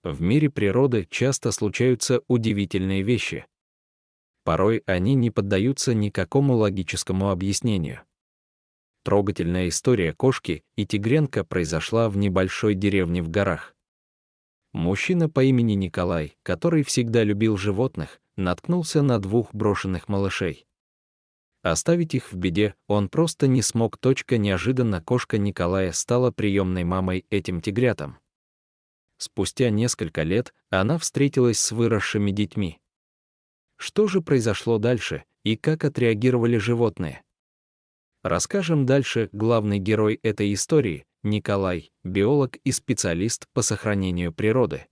В мире природы часто случаются удивительные вещи. Порой они не поддаются никакому логическому объяснению. Трогательная история кошки и тигренка произошла в небольшой деревне в горах. Мужчина по имени Николай, который всегда любил животных, наткнулся на двух брошенных малышей. Оставить их в беде он просто не смог. Неожиданно кошка Николая стала приемной мамой этим тигрятам. Спустя несколько лет она встретилась с выросшими детьми. Что же произошло дальше и как отреагировали животные? Расскажем дальше. Главный герой этой истории — Николай, биолог и специалист по сохранению природы.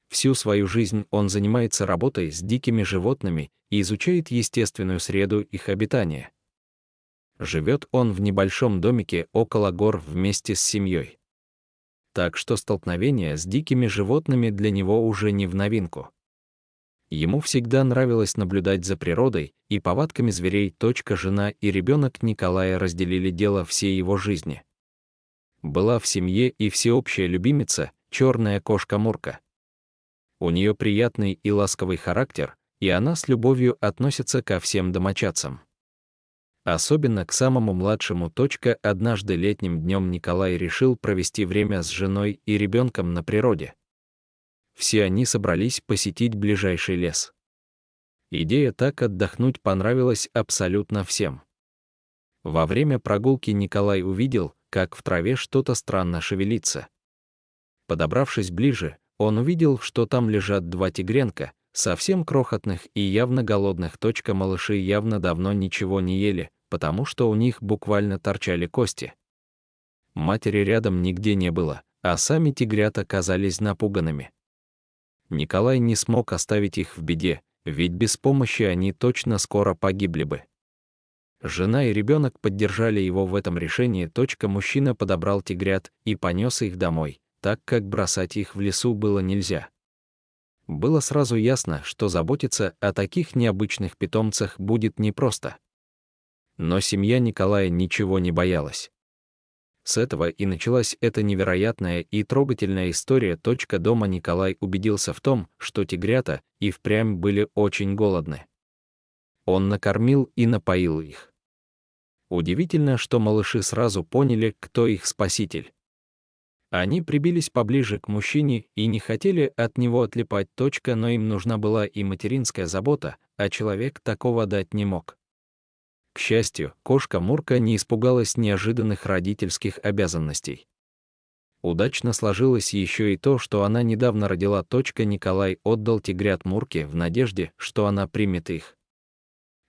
Всю свою жизнь он занимается работой с дикими животными и изучает естественную среду их обитания. Живет он в небольшом домике около гор вместе с семьей. Так что столкновение с дикими животными для него уже не в новинку. Ему всегда нравилось наблюдать за природой и повадками зверей. Жена и ребенок Николая разделили дело всей его жизни. Была в семье и всеобщая любимица — черная кошка Мурка. У нее приятный и ласковый характер, и она с любовью относится ко всем домочадцам. Особенно к самому младшему. Однажды летним днем Николай решил провести время с женой и ребенком на природе. Все они собрались посетить ближайший лес. Идея так отдохнуть понравилась абсолютно всем. Во время прогулки Николай увидел, как в траве что-то странно шевелится. Подобравшись ближе, он увидел, что там лежат два тигренка, совсем крохотных и явно голодных. Малыши явно давно ничего не ели, потому что у них буквально торчали кости. Матери рядом нигде не было, а сами тигрята казались напуганными. Николай не смог оставить их в беде, ведь без помощи они точно скоро погибли бы. Жена и ребенок поддержали его в этом решении. Мужчина подобрал тигрят и понес их домой, так как бросать их в лесу было нельзя. Было сразу ясно, что заботиться о таких необычных питомцах будет непросто. Но семья Николая ничего не боялась. С этого и началась эта невероятная и трогательная история. Дома Николай убедился в том, что тигрята и впрямь были очень голодны. Он накормил и напоил их. Удивительно, что малыши сразу поняли, кто их спаситель. Они прибились поближе к мужчине и не хотели от него отлипать. Но им нужна была и материнская забота, а человек такого дать не мог. К счастью, кошка Мурка не испугалась неожиданных родительских обязанностей. Удачно сложилось еще и то, что она недавно родила. Николай отдал тигрят Мурке в надежде, что она примет их.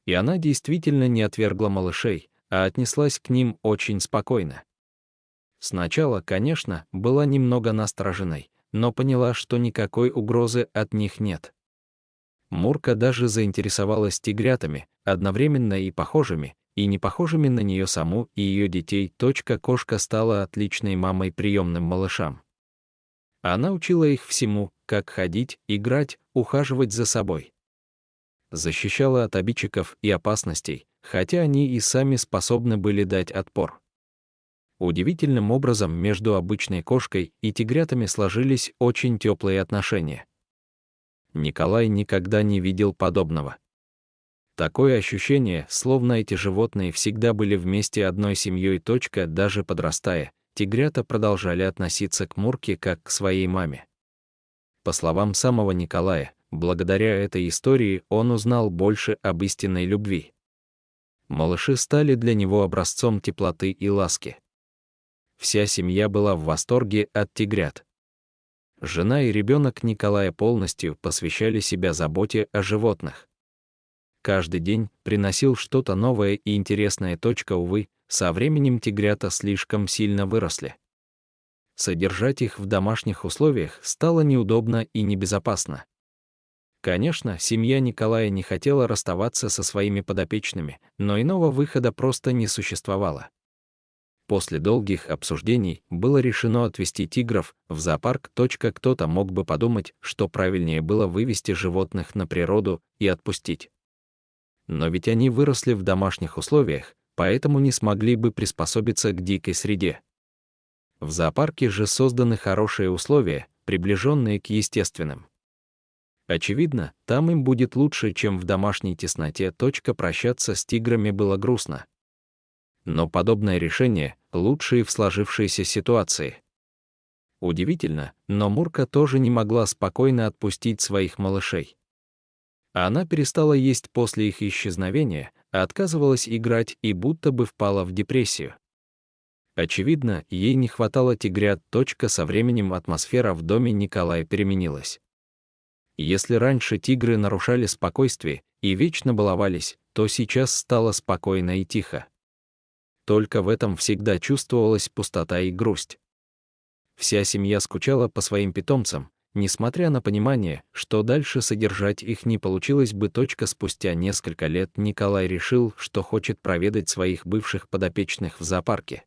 И она действительно не отвергла малышей, а отнеслась к ним очень спокойно. Сначала, конечно, была немного настороженной, но поняла, что никакой угрозы от них нет. Мурка даже заинтересовалась тигрятами, одновременно и похожими, и не похожими на нее саму и ее детей. Кошка стала отличной мамой приемным малышам. Она учила их всему, как ходить, играть, ухаживать за собой. Защищала от обидчиков и опасностей, хотя они и сами способны были дать отпор. Удивительным образом между обычной кошкой и тигрятами сложились очень теплые отношения. Николай никогда не видел подобного. Такое ощущение, словно эти животные всегда были вместе одной семьей. Даже подрастая, тигрята продолжали относиться к Мурке как к своей маме. По словам самого Николая, благодаря этой истории он узнал больше об истинной любви. Малыши стали для него образцом теплоты и ласки. Вся семья была в восторге от тигрят. Жена и ребенок Николая полностью посвящали себя заботе о животных. Каждый день приносил что-то новое и интересное. Увы, со временем тигрята слишком сильно выросли. Содержать их в домашних условиях стало неудобно и небезопасно. Конечно, семья Николая не хотела расставаться со своими подопечными, но иного выхода просто не существовало. После долгих обсуждений было решено отвезти тигров в зоопарк. Кто-то мог бы подумать, что правильнее было вывести животных на природу и отпустить. Но ведь они выросли в домашних условиях, поэтому не смогли бы приспособиться к дикой среде. В зоопарке же созданы хорошие условия, приближенные к естественным. Очевидно, там им будет лучше, чем в домашней тесноте. Прощаться с тиграми было грустно. Но подобное решение лучше и в сложившейся ситуации. Удивительно, но Мурка тоже не могла спокойно отпустить своих малышей. Она перестала есть после их исчезновения, отказывалась играть и будто бы впала в депрессию. Очевидно, ей не хватало тигрят. Со временем атмосфера в доме Николая переменилась. Если раньше тигры нарушали спокойствие и вечно баловались, то сейчас стало спокойно и тихо. Только в этом всегда чувствовалась пустота и грусть. Вся семья скучала по своим питомцам, несмотря на понимание, что дальше содержать их не получилось бы. Спустя несколько лет Николай решил, что хочет проведать своих бывших подопечных в зоопарке.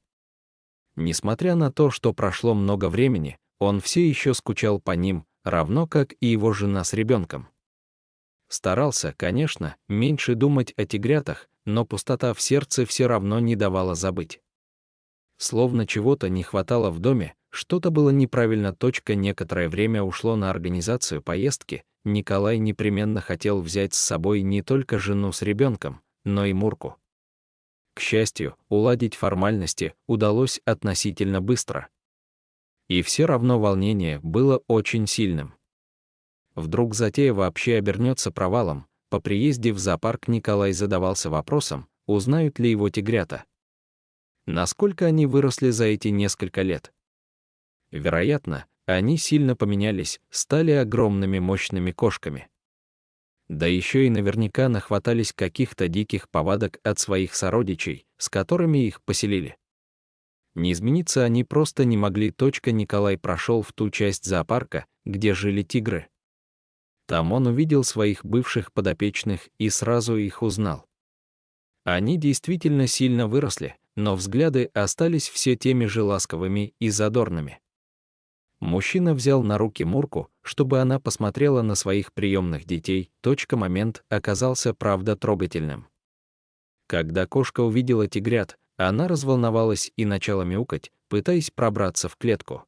Несмотря на то, что прошло много времени, он все еще скучал по ним, равно как и его жена с ребенком. Старался, конечно, меньше думать о тигрятах, но пустота в сердце все равно не давала забыть. Словно чего-то не хватало в доме, что-то было неправильно. Некоторое время ушло на организацию поездки. Николай непременно хотел взять с собой не только жену с ребенком, но и Мурку. К счастью, уладить формальности удалось относительно быстро. И все равно волнение было очень сильным. Вдруг затея вообще обернется провалом. По приезде в зоопарк Николай задавался вопросом, узнают ли его тигрята. Насколько они выросли за эти несколько лет? Вероятно, они сильно поменялись, стали огромными мощными кошками. Да еще и наверняка нахватались каких-то диких повадок от своих сородичей, с которыми их поселили. Не измениться они просто не могли. Николай прошел в ту часть зоопарка, где жили тигры. Там он увидел своих бывших подопечных и сразу их узнал. Они действительно сильно выросли, но взгляды остались все теми же ласковыми и задорными. Мужчина взял на руки Мурку, чтобы она посмотрела на своих приемных детей. Момент оказался правда трогательным. Когда кошка увидела тигрят, она разволновалась и начала мяукать, пытаясь пробраться в клетку.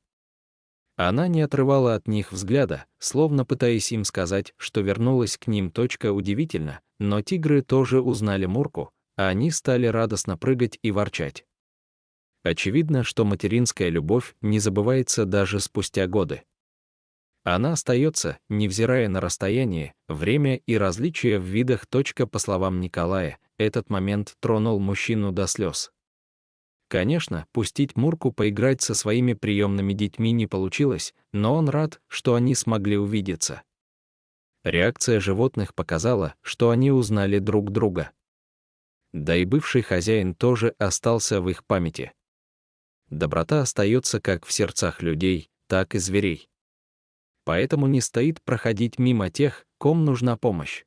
Она не отрывала от них взгляда, словно пытаясь им сказать, что вернулась к ним. Удивительно, но тигры тоже узнали Мурку, а они стали радостно прыгать и ворчать. Очевидно, что материнская любовь не забывается даже спустя годы. Она остается, невзирая на расстояние, время и различия в видах. По словам Николая, этот момент тронул мужчину до слез. Конечно, пустить Мурку поиграть со своими приемными детьми не получилось, но он рад, что они смогли увидеться. Реакция животных показала, что они узнали друг друга. Да и бывший хозяин тоже остался в их памяти. Доброта остается как в сердцах людей, так и зверей. Поэтому не стоит проходить мимо тех, кому нужна помощь.